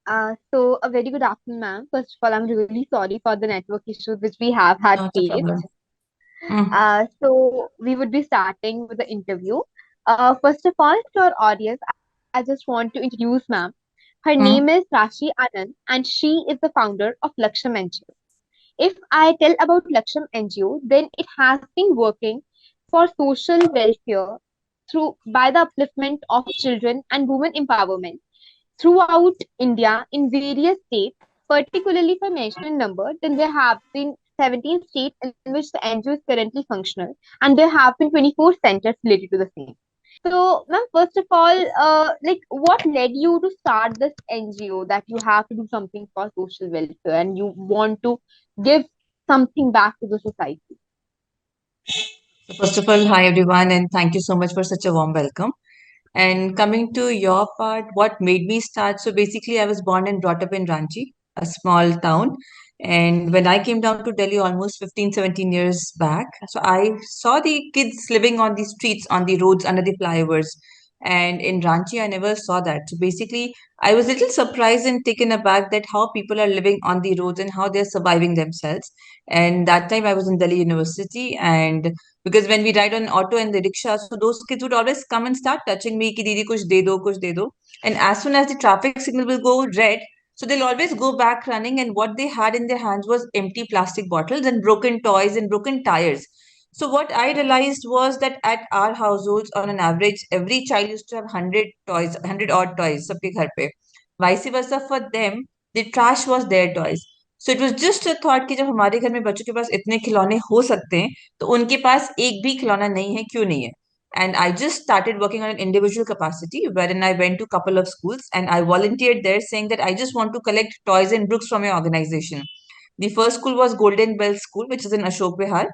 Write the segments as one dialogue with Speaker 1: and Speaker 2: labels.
Speaker 1: So a very good afternoon, ma'am. First of all, I'm really sorry for the network issues which we have had
Speaker 2: Not a
Speaker 1: faced.
Speaker 2: problem. Mm,
Speaker 1: So we would be starting with the interview. First of all, to our audience, I just want to introduce ma'am. Her name is
Speaker 2: mm,
Speaker 1: Rashi Anand, and she is the founder of Lakshyam NGO. If I tell about Lakshyam NGO, then it has been working for social welfare through by the upliftment of children and women empowerment throughout India in various states, particularly if I mention a number, then there have been 17 states in which the NGO is currently functional, and there have been 24 centers related to the same. So, ma'am, first of all, what led you to start this NGO that you have to do something for social welfare and you want to give something back to the society?
Speaker 2: So first of all, hi everyone, and thank you so much for such a warm welcome. And coming to your part, what made me start? So basically, I was born and brought up in Ranchi, a small town. And when I came down to Delhi almost 15, 17 years back, so I saw the kids living on the streets, on the roads, under the flyovers. And in Ranchi, I never saw that. So basically, I was a little surprised and taken aback that how people are living on the roads and how they're surviving themselves. And that time I was in Delhi University, and because when we ride on auto and the rickshaw, so those kids would always come and start touching me, ki didi kuch de do. And as soon as the traffic signal will go red, so they'll always go back running, and what they had in their hands was empty plastic bottles and broken toys and broken tires. So what I realized was that at our households, on an average, every child used to have 100 toys, 100 odd toys, sabke ghar pe. Vice versa for them, the trash was their toys. So it was just a thought कि जब हमारे घर में बच्चों के पास इतने खिलौने हो सकते हैं तो उनके पास एक भी खिलौना नहीं है, क्यों नहीं है? And I just started working on an individual capacity wherein I went to a couple of schools and I volunteered there saying that I just want to collect toys and books from your organization. The first school was Golden Bell School, which is in Ashok Vihar,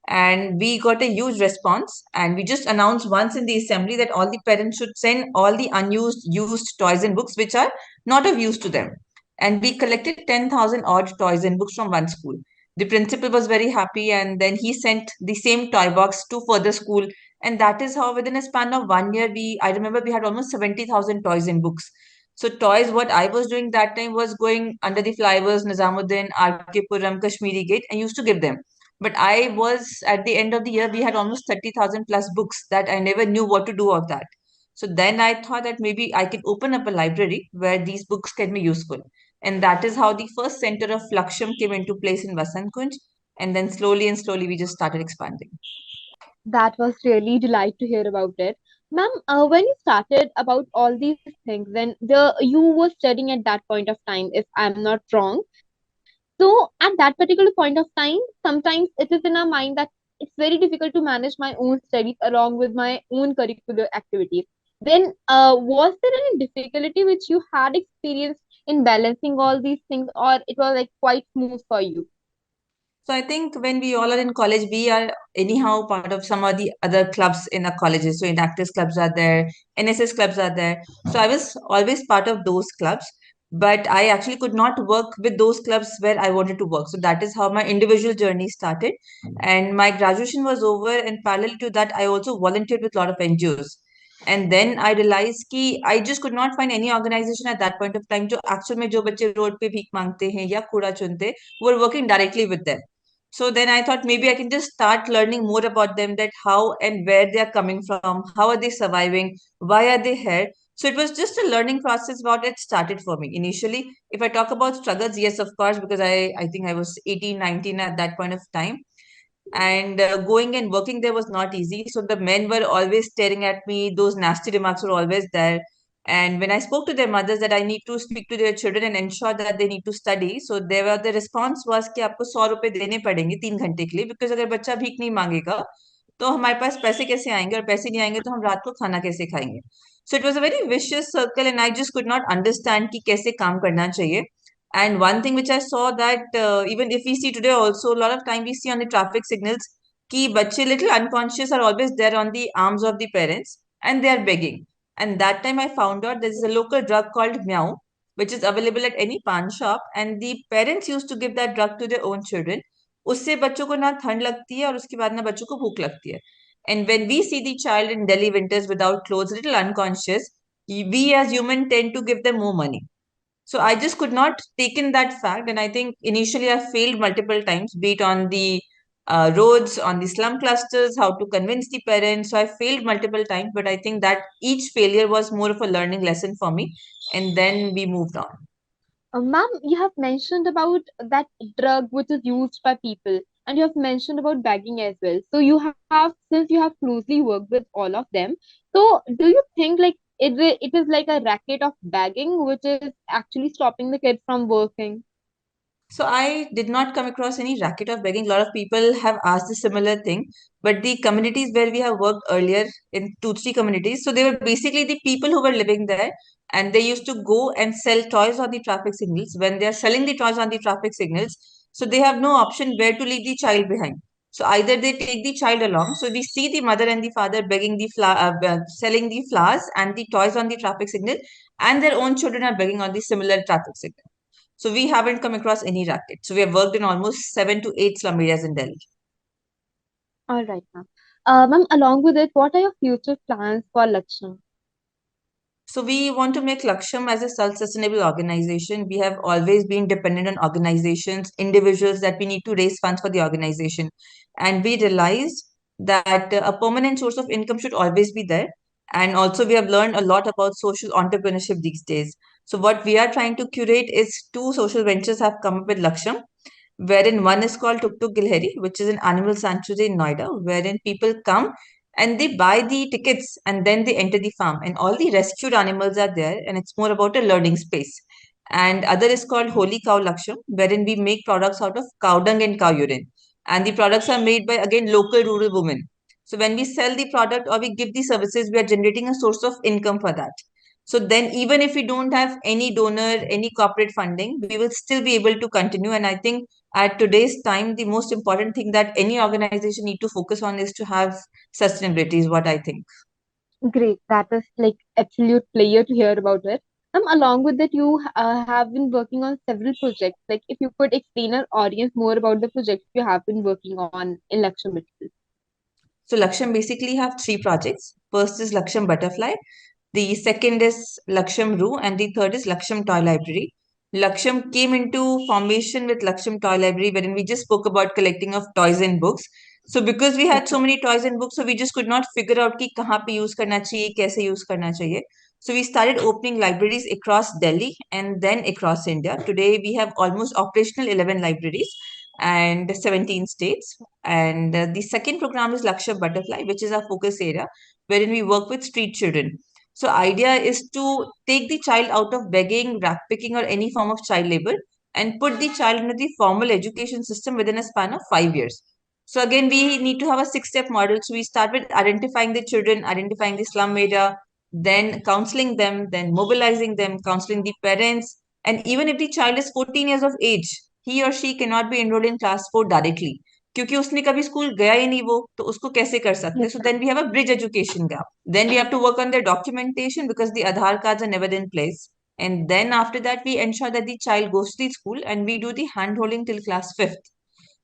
Speaker 2: and we got a huge response. And we just announced once in the assembly that all the parents should send all the unused, used toys and books which are not of use to them. And we collected 10,000 odd toys and books from one school. The principal was very happy, and then he sent the same toy box to further school. And that is how, within a span of 1 year, I remember we had almost 70,000 toys and books. So toys, what I was doing that time was going under the flyovers, Nizamuddin, RK Puram, Kashmiri Gate, and used to give them. But I was, at the end of the year, we had almost 30,000 plus books that I never knew what to do of that. So then I thought that maybe I can open up a library where these books can be useful. And that is how the first center of Laksham came into place in Vasant Kunj. And then slowly and slowly we just started expanding.
Speaker 1: That was really delight to hear about it. Ma'am, when you started about all these things, then you were studying at that point of time, if I'm not wrong. So at that particular point of time, sometimes it is in our mind that it's very difficult to manage my own studies along with my own curricular activities. Then, was there any difficulty which you had experienced in balancing all these things, or it was like quite smooth for you?
Speaker 2: So I think when we all are in college, we are anyhow part of some of the other clubs in our colleges. So Enactors clubs are there, NSS clubs are there. So I was always part of those clubs, but I actually could not work with those clubs where I wanted to work. So that is how my individual journey started. And my graduation was over, and parallel to that, I also volunteered with a lot of NGOs. And then I realized कि I just could not find any organization at that point of time जो actual में जो बच्चे road पे भीख मांगते हैं या कूड़ा चुनते were working directly with them. So then I thought maybe I can just start learning more about them, that how and where they are coming from, how are they surviving, why are they here. So it was just a learning process about it started for me. Initially, if I talk about struggles, yes, of course, because I think I was 18, 19 at that point of time. And going and working there was not easy. So the men were always staring at me. Those nasty remarks were always there. And when I spoke to their mothers that I need to speak to their children and ensure that they need to study, so the response was कि आपको 100 रुपए देने पड़ेंगे 3 घंटे के लिए, because अगर बच्चा भीख नहीं मांगेगा तो हमारे पास पैसे कैसे आएंगे, और पैसे नहीं आएंगे तो हम रात को खाना कैसे खाएंगे. So it was a very vicious circle, and I just could not understand कि कैसे काम करना चाहिए. And one thing which I saw that even if we see today also, a lot of time we see on the traffic signals कि बच्चे little unconscious are always there on the arms of the parents and they are begging. And that time I found out there is a local drug called Meow, which is available at any pan shop, and the parents used to give that drug to their own children. उससे बच्चों को ना ठंड लगती है और उसके बाद ना बच्चों को भूख लगती है. And when we see the child in Delhi winters without clothes, little unconscious, we as human tend to give them more money. So I just could not take in that fact. And I think initially I failed multiple times, be it on the roads, on the slum clusters, how to convince the parents. So I failed multiple times, but I think that each failure was more of a learning lesson for me. And then we moved on.
Speaker 1: Ma'am, you have mentioned about that drug which is used by people, and you have mentioned about bagging as well. So you have, since you have closely worked with all of them, so do you think like it is like a racket of bagging which is actually stopping the kids from working?
Speaker 2: So I did not come across any racket of begging. A lot of people have asked a similar thing, but the communities where we have worked earlier in two, three communities, so they were basically the people who were living there, and they used to go and sell toys on the traffic signals. When they are selling the toys on the traffic signals, so they have no option where to leave the child behind. So either they take the child along. So we see the mother and the father begging selling the flowers and the toys on the traffic signal, and their own children are begging on the similar traffic signal. So we haven't come across any racket. So we have worked in almost 7 to 8 slum areas in Delhi.
Speaker 1: All right, ma'am. Ma'am, along with it, what are your future plans for Lakshman?
Speaker 2: So we want to make Laksham as a self-sustainable organization. We have always been dependent on organizations, individuals that we need to raise funds for the organization. And we realized that a permanent source of income should always be there. And also we have learned a lot about social entrepreneurship these days. So what we are trying to curate is two social ventures have come up with Laksham, wherein one is called Tuk Tuk Gilheri, which is an animal sanctuary in Noida, wherein people come and they buy the tickets and then they enter the farm, and all the rescued animals are there, and it's more about a learning space. And other is called Holy Cow Laksham, wherein we make products out of cow dung and cow urine, and the products are made by again local rural women. So when we sell the product or we give the services, we are generating a source of income for that. So then even if we don't have any donor, any corporate funding, we will still be able to continue. And I think at today's time, the most important thing that any organization need to focus on is to have sustainability, is what I think.
Speaker 1: Great. That is like absolute pleasure to hear about it. Along with that, you have been working on several projects. Like, if you could explain our audience more about the projects you have been working on in Lakshman itself.
Speaker 2: So Laksham basically have three projects. First is Laksham Butterfly, the second is Laksham Roo, and the third is Laksham Toy Library. Laksham came into formation with Laksham Toy Library, wherein we just spoke about collecting of toys and books. So because we had so
Speaker 1: Okay.
Speaker 2: many toys and books, so we just could not figure out कि कहाँ पे use करना चाहिए, कैसे use करना चाहिए. So we started opening libraries across Delhi and then across India. Today we have almost operational 11 libraries and 17 states. And the second program is Lakshya Butterfly, which is our focus area, wherein we work with street children. So idea is to take the child out of begging, rag picking, or any form of child labor and put the child into the formal education system within a span of 5 years. So again, we need to have a six-step model. So we start with identifying the children, identifying the slum area, then counseling them, then mobilizing them, counseling the parents. And even if the child is 14 years of age, he or she cannot be enrolled in class 4 directly. क्योंकि उसने कभी school गया ही नहीं वो तो उसको कैसे कर सकते
Speaker 1: Yes,
Speaker 2: so
Speaker 1: ma'am.
Speaker 2: Then we have a bridge education gap then we have to work on their documentation because the Aadhaar cards are never in place. And then after that, we ensure that the child goes to the school and we do the hand holding till class 5th.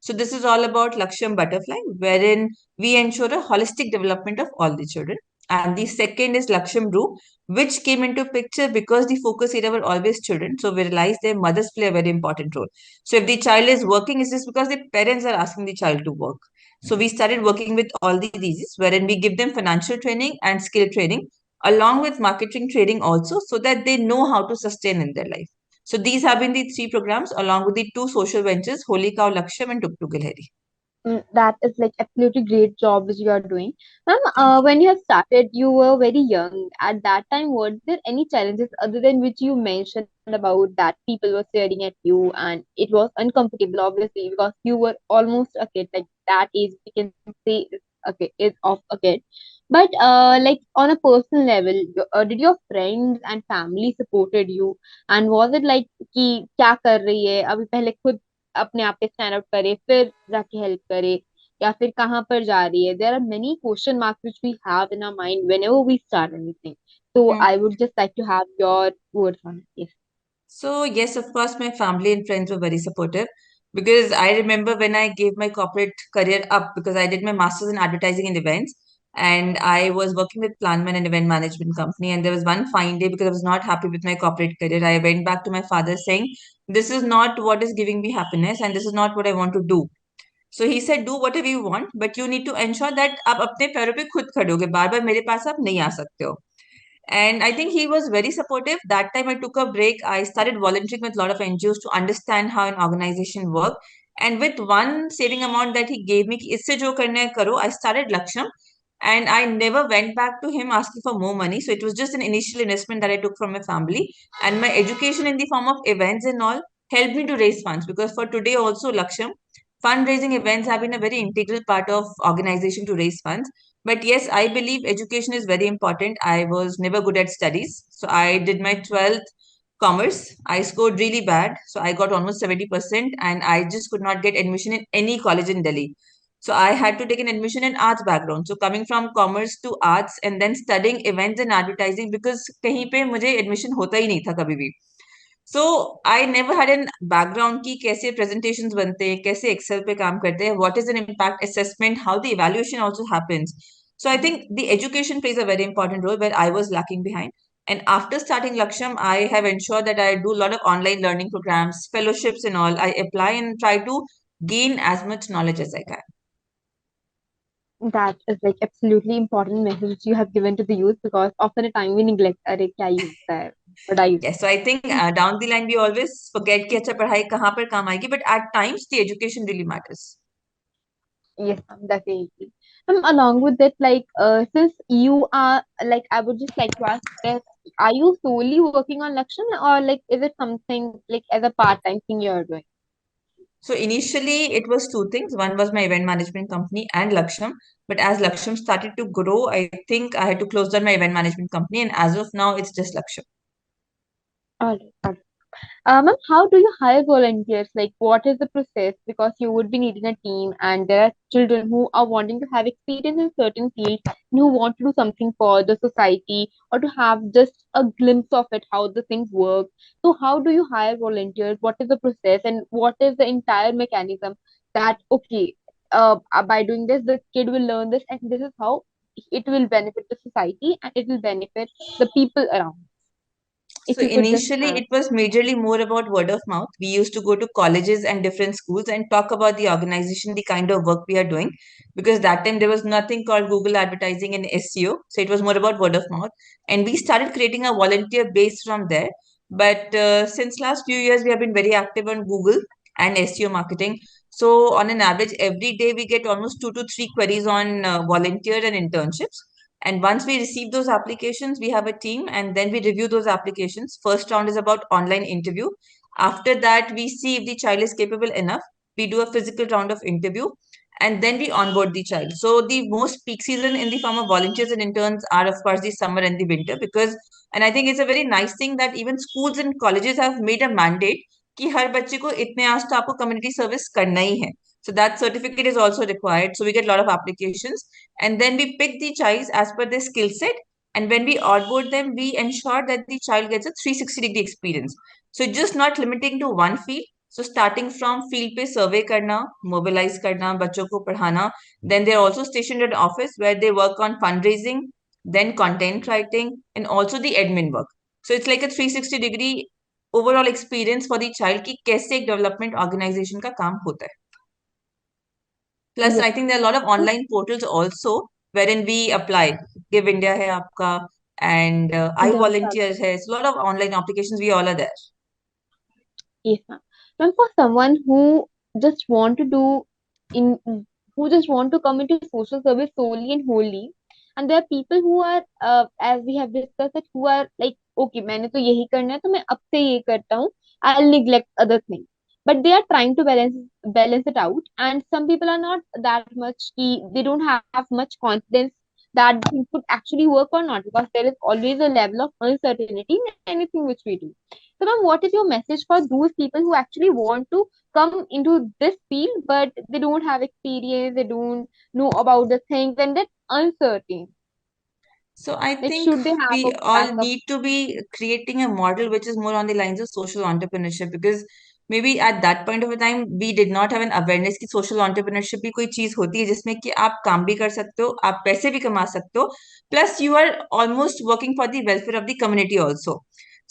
Speaker 2: So this is all about Lakshyam Butterfly, wherein we ensure a holistic development of all the children. And the second is Lakshyam Ru, which came into picture because the focus area were always children. So we realized their mothers play a very important role. So if the child is working, it's just because the parents are asking the child to work. So we started working with all the diseases, wherein we give them financial training and skill training, along with marketing training also, so that they know how to sustain in their life. So these have been the three programs along with the two social ventures, Holy Cow Laksham and Tuk Tuk Gilheri.
Speaker 1: That is like absolutely great job which you are doing. Ma'am,
Speaker 2: Thank you.
Speaker 1: when you have started, you were very young. At that time, were there any challenges other than which you mentioned about that people were staring at you and it was uncomfortable, obviously, because you were almost a kid, like that age we can say is okay, is of a kid. But like on a personal level, did your friends and family supported you? And was it like कि क्या कर रही है अभी पहले खुद अपने आप पे स्टैंड आउट करे फिर जाके हेल्प करे या फिर कहाँ पर जा रही है there are many question marks which we have in our mind whenever we start anything so
Speaker 2: Hmm.
Speaker 1: I would just like to have your words on it. Yes.
Speaker 2: So, yes, of course, my family and friends were very supportive because I remember when I gave my corporate career up because I did my master's in advertising and events. and I was working with Planman and event management company. And there was one fine day because I was not happy with my corporate career. I went back to my father saying, "This is not what is giving me happiness, and this is not what I want to do." So he said, "Do whatever you want, but you need to ensure that आप अपने पैरों पे खुद खड़े होगे, बार बार मेरे पास आप नहीं आ सकते हो." And I think he was very supportive. That time I took a break. I started volunteering with a lot of NGOs to understand how an organization works. And with one saving amount that he gave me, कि इससे जो करना है करो, I started Laksham. And I never went back to him asking for more money. So it was just an initial investment that I took from my family. And my education in the form of events and all helped me to raise funds. Because for today also, Laksham, fundraising events have been a very integral part of organization to raise funds. But yes, I believe education is very important. I was never good at studies. So I did my 12th commerce. I scored really bad. So I got almost 70%, and I just could not get admission in any college in Delhi. So I had to take an admission in arts background. So coming from commerce to arts and then studying events and advertising, because कहीं पे मुझे admission होता ही नहीं था कभी भी. So I never had an background की कैसे प्रेजेंटेशंस बनते हैं, कैसे एक्सेल पे काम करते हैं, what is an impact assessment, how the evaluation also happens. So I think the education plays a very important role where I was lacking behind. And after starting Laksham, I have ensured that I do a lot of online learning programs, fellowships and all. I apply and try to gain as much knowledge as I can.
Speaker 1: That is like absolutely important message you have given to the youth, because often a time we neglect अरे क्या ही होता है, what are you
Speaker 2: Yes, so I think down the line we always forget कि अच्छा पढ़ाई कहाँ पर काम आएगी, but at times the education really matters.
Speaker 1: Yes, ma'am, definitely. Along with that, like, since you are like, I would just like to ask that, are you solely working on Lakshan, or like, is it something like as a part-time thing you're doing?
Speaker 2: So initially it was two things. One was my event management company and Laksham. But as Laksham started to grow, I think I had to close down my event management company. And as of now, it's just Laksham.
Speaker 1: All right. Ma'am, how do you hire volunteers? Like, what is the process? Because you would be needing a team, and there are children who are wanting to have experience in certain fields and who want to do something for the society, or to have just a glimpse of it, how the things work. So, how do you hire volunteers? What is the process, and what is the entire mechanism that, okay, by doing this, the kid will learn this, and this is how it will benefit the society and it will benefit the people around. If
Speaker 2: So
Speaker 1: you could just
Speaker 2: initially, it was majorly more about word of mouth. We used to go to colleges and different schools and talk about the organization, the kind of work we are doing, because that time there was nothing called Google advertising and SEO. So it was more about word of mouth, and we started creating a volunteer base from there. But since last few years, we have been very active on Google and SEO marketing. So on an average, every day we get almost 2 to 3 queries on volunteer and internships. And once we receive those applications, we have a team and then we review those applications. First round is about online interview. After that, we see if the child is capable enough. We do a physical round of interview and then we onboard the child. So the most peak season in the form of volunteers and interns are of course the summer and the winter, because and I think it's a very nice thing that even schools and colleges have made a mandate कि हर बच्चे को इतने आज तो आपको community service करना ही है. So that certificate is also required. So we get a lot of applications and then we pick the child as per their skill set. And when we onboard them, we ensure that the child gets a 360-degree experience. So just not limiting to one field. So starting from field पे survey करना, mobilize करना, बच्चों को पढ़ाना. Then they're also stationed at office where they work on fundraising, then content writing, and also the admin work. So it's like a 360-degree overall experience for the child कि कैसे एक development organization का काम होता है. Plus,
Speaker 1: yes,
Speaker 2: I think there are a lot of online portals also wherein we apply. Give India hai aapka and I
Speaker 1: ma'am.
Speaker 2: volunteer hai. So a lot of online applications, we all are there.
Speaker 1: Yes, ma'am. Now, for someone who just want to do in who just want to come into social service solely and wholly, and there are people who are, as we have discussed, that who are like, okay, मैंने तो यही करना है तो मैं अब से ये करता हूँ. I'll neglect other things. But they are trying to balance it out, and some people are not that much. They don't have much confidence that things could actually work or not, because there is always a level of uncertainty in anything which we do. So, ma'am, what is your message for those people who actually want to come into this field, but they don't have experience, they don't know about the things, and they're uncertain?
Speaker 2: So I
Speaker 1: Like,
Speaker 2: think
Speaker 1: should they have
Speaker 2: we
Speaker 1: a
Speaker 2: all
Speaker 1: backup?
Speaker 2: need to be creating a model which is more on the lines of social entrepreneurship, because maybe at that point of a time we did not have an awareness कि social entrepreneurship भी कोई चीज होती है जिसमें कि आप काम भी कर सकते हो, आप पैसे भी कमा सकते हो, plus you are almost working for the welfare of the community also.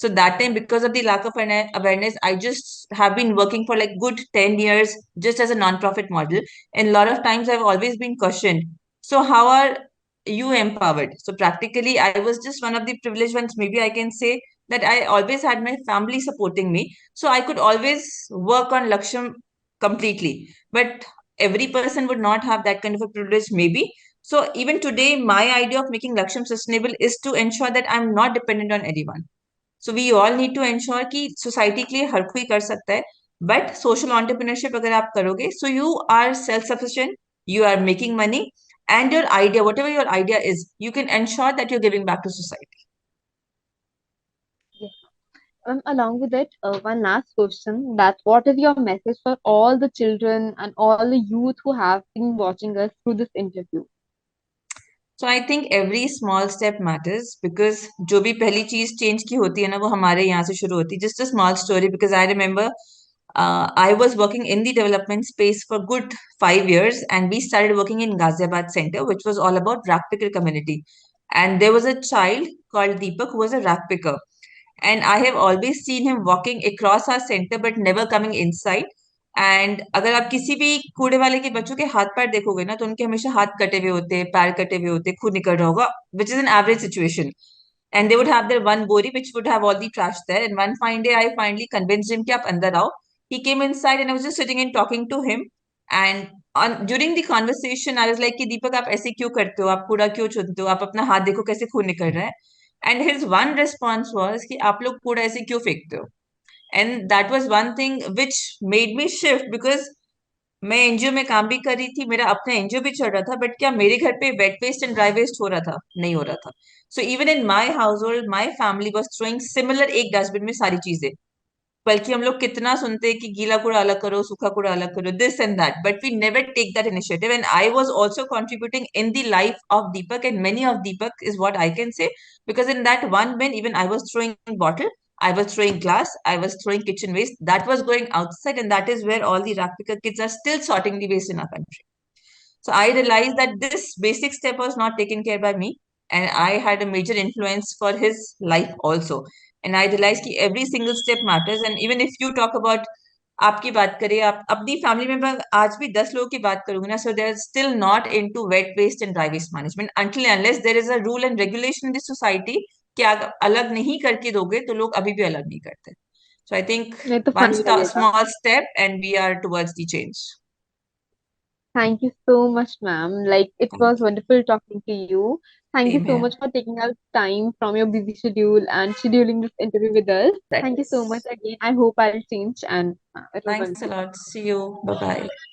Speaker 2: So that time, because of the lack of awareness, I just have been working for like good 10 years just as a non-profit model. And a lot of times I've always been questioned. So how are you empowered? So practically, I was just one of the privileged ones. Maybe I can say that I always had my family supporting me. So I could always work on Laksham completely. But every person would not have that kind of a privilege, maybe. So even today, my idea of making Laksham sustainable is to ensure that I'm not dependent on anyone. So we all need to ensure कि society के लिए हर कोई कर सकता है, but social entrepreneurship अगर आप करोगे so you are self sufficient, you are making money, and your idea, whatever your idea is, you can ensure that you're giving back to society.
Speaker 1: Yes. Along with it, one last question, that what is your message for all the children and all the youth who have been watching us through this interview?
Speaker 2: So I think every small step matters, because जो भी पहली चीज change की होती है ना वो हमारे यहाँ से शुरू होती है. Just a small story, because I remember I was working in the development space for good 5 years, and we started working in Ghaziabad Center, which was all about rack picker community. And there was a child called Deepak who was a rack picker, and I have always seen him walking across our center but never coming inside. And अगर आप किसी भी कूड़े वाले के बच्चों के हाथ पैर देखोगे ना तो उनके हमेशा हाथ कटे हुए होते हैं, पैर कटे हुए होते हैं, खून निकल रहा होगा, which is an average situation. And they would have their one bori which would have all the trash there. And one fine day I finally convinced him कि आप अंदर आओ. He came inside and I was just sitting and talking to him. And during the conversation I was like कि दीपक आप ऐसे क्यों करते हो, आप कूड़ा क्यों चुनते हो, आप अपना हाथ देखो कैसे खून निकल रहा है. And his one response was कि आप लोग कूड़ा ऐसे क्यों फेंकते हो. And that was one thing which made me shift, because मैं एनजीओ में काम भी कर रही थी, मेरा अपना एनजीओ भी चल रहा था, बट क्या मेरे घर पे wet waste and dry waste हो रहा था? नहीं हो रहा था. So even in my household my family was throwing similar एक डस्टबिन में सारी चीजें. बल्कि हम लोग कितना सुनते हैं कि गीला कूड़ा अलग करो, सूखा कूड़ा अलग करो, this and that, but we never take that initiative. And I was also contributing in the life of Deepak, and many of Deepak is what I can say, because in that one bin even I was throwing bottle, I was throwing glass, I was throwing kitchen waste that was going outside, and that is where all the Rakpika kids are still sorting the waste in our country. So I realized that this basic step was not taken care by me, and I had a major influence for his life also. And I realized that every single step matters. And even if you talk about आपकी बात करें, आप अपनी family में आज भी 10 लोगों की बात करोगे ना, so they're still not into wet waste and dry waste management until and unless there is a rule and regulation in the society कि आप अलग नहीं करके दोगे तो लोग अभी भी अलग नहीं करते. So I think
Speaker 1: नहीं तो
Speaker 2: one
Speaker 1: फनी लगेगा.
Speaker 2: small step and we are towards the change.
Speaker 1: Thank you so much, ma'am. Like, it
Speaker 2: Thank
Speaker 1: was
Speaker 2: you.
Speaker 1: wonderful talking to you. Thank you
Speaker 2: Same
Speaker 1: so
Speaker 2: here.
Speaker 1: much for taking out time from your busy schedule and scheduling this interview with us. Thank you so much
Speaker 2: Practice.
Speaker 1: again. I hope I'll change, and it was
Speaker 2: Thanks a
Speaker 1: wonderful.
Speaker 2: lot. See you. Bye bye.